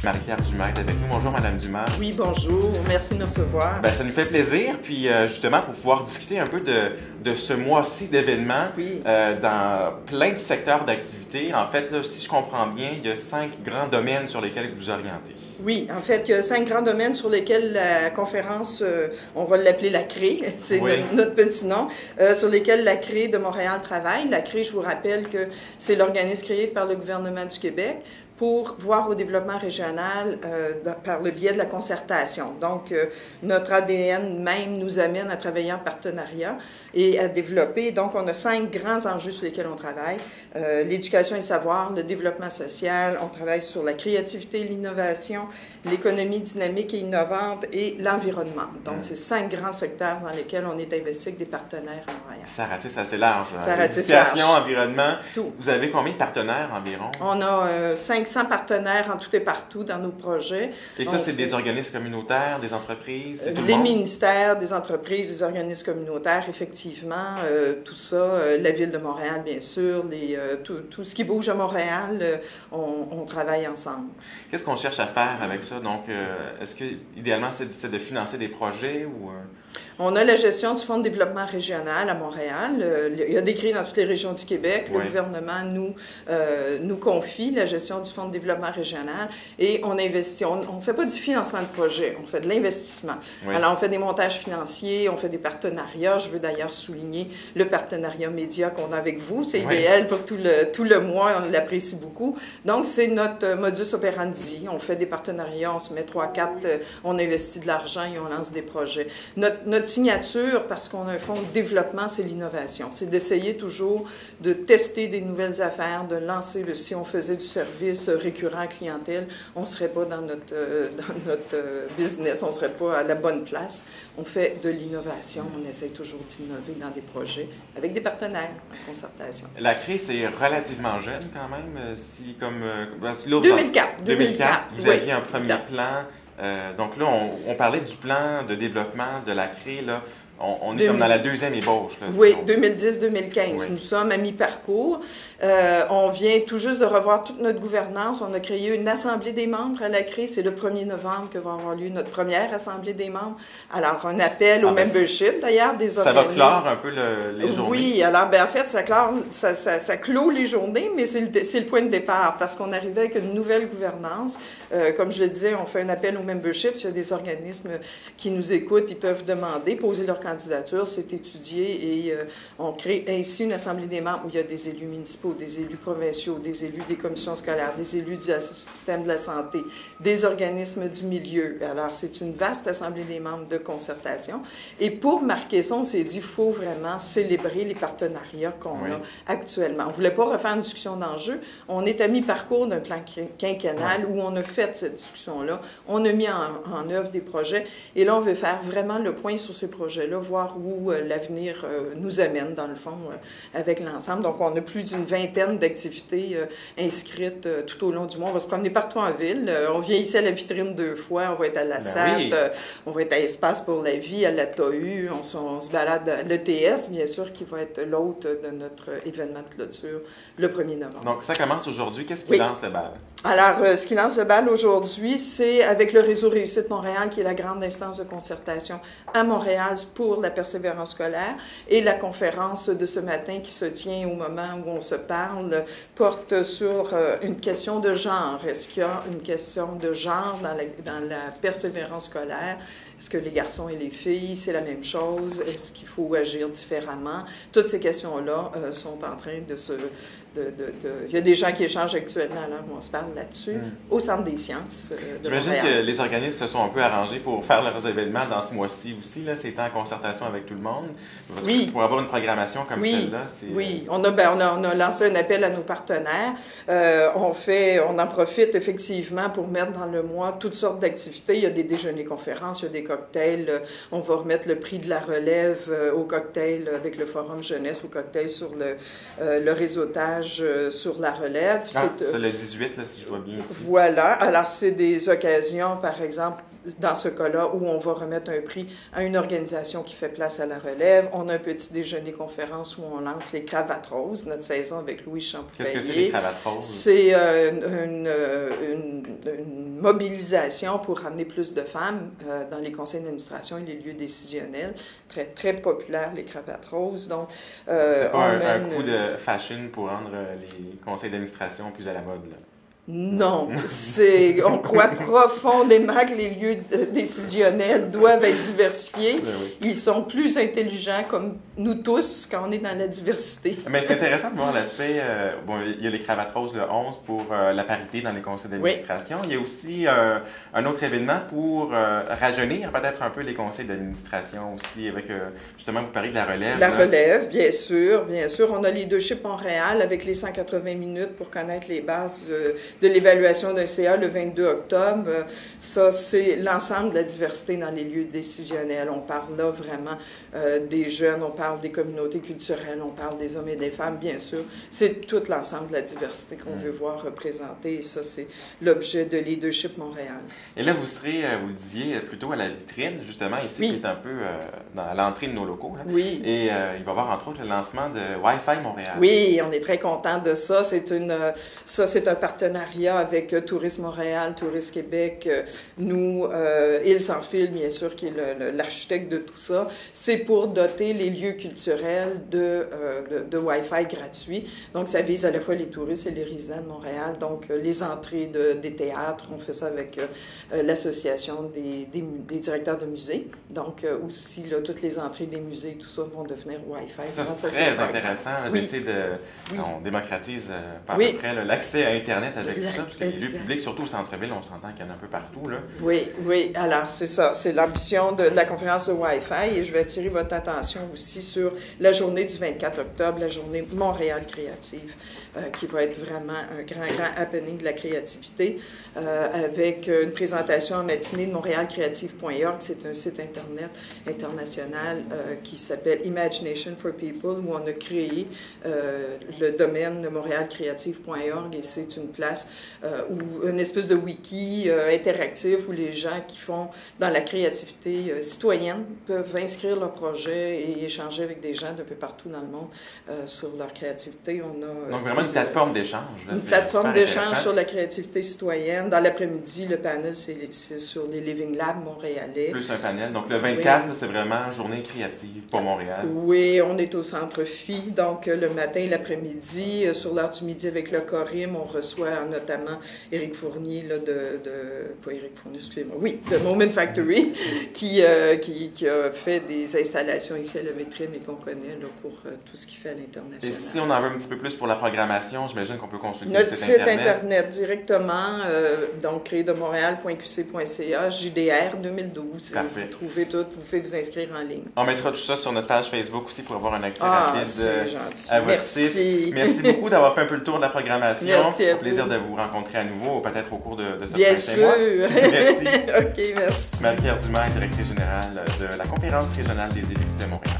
Marie-Pierre Dumais est avec nous. Bonjour, Madame Dumais. Oui, bonjour. Merci de me recevoir. Ça nous fait plaisir. Puis, justement, pour pouvoir discuter un peu de ce mois-ci d'événements dans plein de secteurs d'activité. En fait, là, si je comprends bien, il y a 5 grands domaines sur lesquels vous orientez. Oui, en fait, il y a 5 grands domaines sur lesquels la conférence, on va l'appeler la CRE, c'est notre petit nom, sur lesquels la CRE de Montréal travaille. La CRE, je vous rappelle que c'est l'organisme créé par le gouvernement du Québec pour voir au développement régional par le biais de la concertation. Donc, notre ADN même nous amène à travailler en partenariat et à développer. Donc, on a 5 grands enjeux sur lesquels on travaille. L'éducation et le savoir, le développement social, on travaille sur la créativité et l'innovation, l'économie dynamique et innovante et l'environnement. Donc, c'est 5 grands secteurs dans lesquels on est investi avec des partenaires à Montréal. Ça ratisse assez large. Ça ratisse Éducation, large. environnement. Tout. Vous avez combien de partenaires environ? On a 500 partenaires en tout et partout dans nos projets. Et ça, c'est des organismes communautaires, des entreprises? C'est tout le les monde? ministères, des entreprises, des organismes communautaires, effectivement, tout ça, la Ville de Montréal, bien sûr, tout ce qui bouge à Montréal, on travaille ensemble. Qu'est-ce qu'on cherche à faire avec ça? Donc, est-ce que, idéalement, c'est de financer des projets ou... On a la gestion du Fonds de développement régional à Montréal. Il y a des CRE dans toutes les régions du Québec. Le gouvernement nous confie la gestion du Fonds de développement régional et on investit. On ne fait pas du financement de projet, on fait de l'investissement. Alors, on fait des montages financiers, on fait des partenariats. Je veux d'ailleurs souligner le partenariat média qu'on a avec vous. C'est idéal pour tout le mois, on l'apprécie beaucoup. Donc, c'est notre modus operandi. On fait des partenariats, on se met 3-4, on investit de l'argent et on lance des projets. Notre signature, parce qu'on a un fonds de développement, c'est l'innovation. C'est d'essayer toujours de tester des nouvelles affaires, de lancer si on faisait du service récurrent à clientèle, on ne serait pas dans notre business, on ne serait pas à la bonne place. On fait de l'innovation, on essaie toujours d'innover dans des projets avec des partenaires en concertation. La CRE, c'est relativement jeune quand même, si comme... 2004. Vous aviez un premier plan. Donc là, on parlait du plan de développement de la CRE, là. On est comme dans la deuxième ébauche. Là, oui, 2010-2015. Nous sommes à mi-parcours. On vient tout juste de revoir toute notre gouvernance. On a créé une assemblée des membres à la CRE. C'est le 1er novembre que va avoir lieu notre première assemblée des membres. Alors, un appel au membership, d'ailleurs, des organismes. Ça va clore un peu les journées. Oui, alors, en fait, ça clôt les journées, mais c'est le point de départ parce qu'on arrivait avec une nouvelle gouvernance. Comme je le disais, on fait un appel au membership. S'il y a des organismes qui nous écoutent, ils peuvent demander, poser leur candidature, c'est étudié et on crée ainsi une assemblée des membres où il y a des élus municipaux, des élus provinciaux, des élus des commissions scolaires, des élus du système de la santé, des organismes du milieu. Alors, c'est une vaste assemblée des membres de concertation. Et pour marquer ça, on s'est dit, il faut vraiment célébrer les partenariats qu'on a actuellement. On ne voulait pas refaire une discussion d'enjeux. On est à mi-parcours d'un plan quinquennal où on a fait cette discussion-là. On a mis en œuvre des projets. Et là, on veut faire vraiment le point sur ces projets-là, voir où l'avenir nous amène, dans le fond, avec l'ensemble. Donc, on a plus d'une vingtaine d'activités inscrites tout au long du mois. On va se promener partout en ville. On vient ici à la vitrine 2 fois. On va être à la SAT, on va être à Espace pour la vie, à la TAU. On se balade à l'ETS, bien sûr, qui va être l'hôte de notre événement de clôture le 1er novembre. Donc, ça commence aujourd'hui. Qu'est-ce qui lance le bal? Alors, ce qui lance le bal aujourd'hui, c'est avec le Réseau Réussite Montréal, qui est la grande instance de concertation à Montréal pour la persévérance scolaire. Et la conférence de ce matin qui se tient au moment où on se parle porte sur une question de genre. Est-ce qu'il y a une question de genre dans la persévérance scolaire? Est-ce que les garçons et les filles, c'est la même chose? Est-ce qu'il faut agir différemment? Toutes ces questions-là sont en train de se... Il y a des gens qui échangent actuellement, alors on se parle là-dessus, au Centre des sciences de Montréal. J'imagine que les organismes se sont un peu arrangés pour faire leurs événements dans ce mois-ci aussi. C'était en concertation avec tout le monde. Parce que pour avoir une programmation comme celle-là, c'est... Oui, on a lancé un appel à nos partenaires. On en profite effectivement pour mettre dans le mois toutes sortes d'activités. Il y a des déjeuners-conférences, il y a des cocktails. On va remettre le prix de la relève au cocktail avec le Forum Jeunesse, au cocktail sur le réseautage sur la relève. C'est le 18, là, si je vois bien ici. Voilà. Alors, c'est des occasions, par exemple, dans ce cas-là, où on va remettre un prix à une organisation qui fait place à la relève. On a un petit déjeuner-conférence où on lance les cravates roses, notre saison avec Louis Champoupaillé. Qu'est-ce que c'est, les cravates roses? C'est une mobilisation pour ramener plus de femmes dans les conseils d'administration et les lieux décisionnels. Très, très populaire, les cravates roses. Donc, c'est pas un coup de fashion pour rendre les conseils d'administration plus à la mode, là. Non, on croit profondément que les lieux décisionnels doivent être diversifiés. Ils sont plus intelligents, comme nous tous, quand on est dans la diversité. Mais c'est intéressant de voir l'aspect, il y a les cravates roses le 11 pour la parité dans les conseils d'administration. Il y a aussi un autre événement pour rajeunir peut-être un peu les conseils d'administration aussi, avec, justement, vous parlez de la relève. La relève, bien sûr, bien sûr. On a Leadership Montréal avec les 180 minutes pour connaître les bases de l'évaluation d'un CA le 22 octobre. Ça, c'est l'ensemble de la diversité dans les lieux décisionnels. On parle là vraiment des jeunes, on parle des communautés culturelles, on parle des hommes et des femmes, bien sûr. C'est tout l'ensemble de la diversité qu'on veut voir représentée, et ça, c'est l'objet de Leadership Montréal. Et là, vous serez, vous le disiez, plutôt à la vitrine, justement, ici, qui est un peu dans l'entrée de nos locaux. Là. Oui. Et il va y avoir, entre autres, le lancement de Wi-Fi Montréal. Oui, on est très content de ça. C'est un partenariat avec Tourisme Montréal, Tourisme Québec, nous, Île Sans Fil, bien sûr, qui est l'architecte de tout ça. C'est pour doter les lieux culturels de Wi-Fi gratuit. Donc, ça vise à la fois les touristes et les résidents de Montréal. Donc, les entrées des théâtres, on fait ça avec l'association des directeurs de musées. Donc, aussi, là, toutes les entrées des musées, tout ça vont devenir Wi-Fi. Ça, c'est très intéressant d'essayer on démocratise par peu près l'accès à Internet avec tout ça, parce que les lieux publics, surtout au centre-ville, on s'entend qu'il y en a un peu partout, là. Oui, oui. Alors, c'est ça. C'est l'ambition de la conférence de Wi-Fi, et je vais attirer votre attention aussi sur la journée du 24 octobre, la journée Montréal créative, qui va être vraiment un grand happening de la créativité, avec une présentation en matinée de montréalcreative.org. C'est un site Internet international qui s'appelle Imagination for People, où on a créé le domaine de montréalcreative.org, et c'est une place ou une espèce de wiki interactif où les gens qui font dans la créativité citoyenne peuvent inscrire leur projet et échanger avec des gens d'un peu partout dans le monde sur leur créativité. On a, donc vraiment une plateforme d'échange. Une plateforme d'échange sur la créativité citoyenne. Dans l'après-midi, le panel, c'est sur les Living Labs montréalais. Plus un panel. Donc le 24, c'est vraiment journée créative pour Montréal. Oui, on est au Centre Phi. Donc le matin et l'après-midi, sur l'heure du midi avec le Corim, on reçoit notamment Éric Fournier, là, pas Éric Fournier, excusez-moi, oui, de Moment Factory, qui a fait des installations ici à la vitrine et qu'on connaît là, pour tout ce qu'il fait à l'international. Et si on en veut un petit peu plus pour la programmation, j'imagine qu'on peut consulter notre site Internet directement, donc créé de montréal.qc.ca, JDR 2012. Parfait. Vous trouvez tout, vous pouvez vous inscrire en ligne. On mettra tout ça sur notre page Facebook aussi pour avoir un accès rapide à votre site. Merci beaucoup d'avoir fait un peu le tour de la programmation. Merci à vous. Au plaisir de vous rencontrer à nouveau, peut-être au cours de ce Bien prochain sûr. mois. Merci. OK, merci. Marie-Pierre Dumais, directrice générale de la Conférence régionale des élus de Montréal.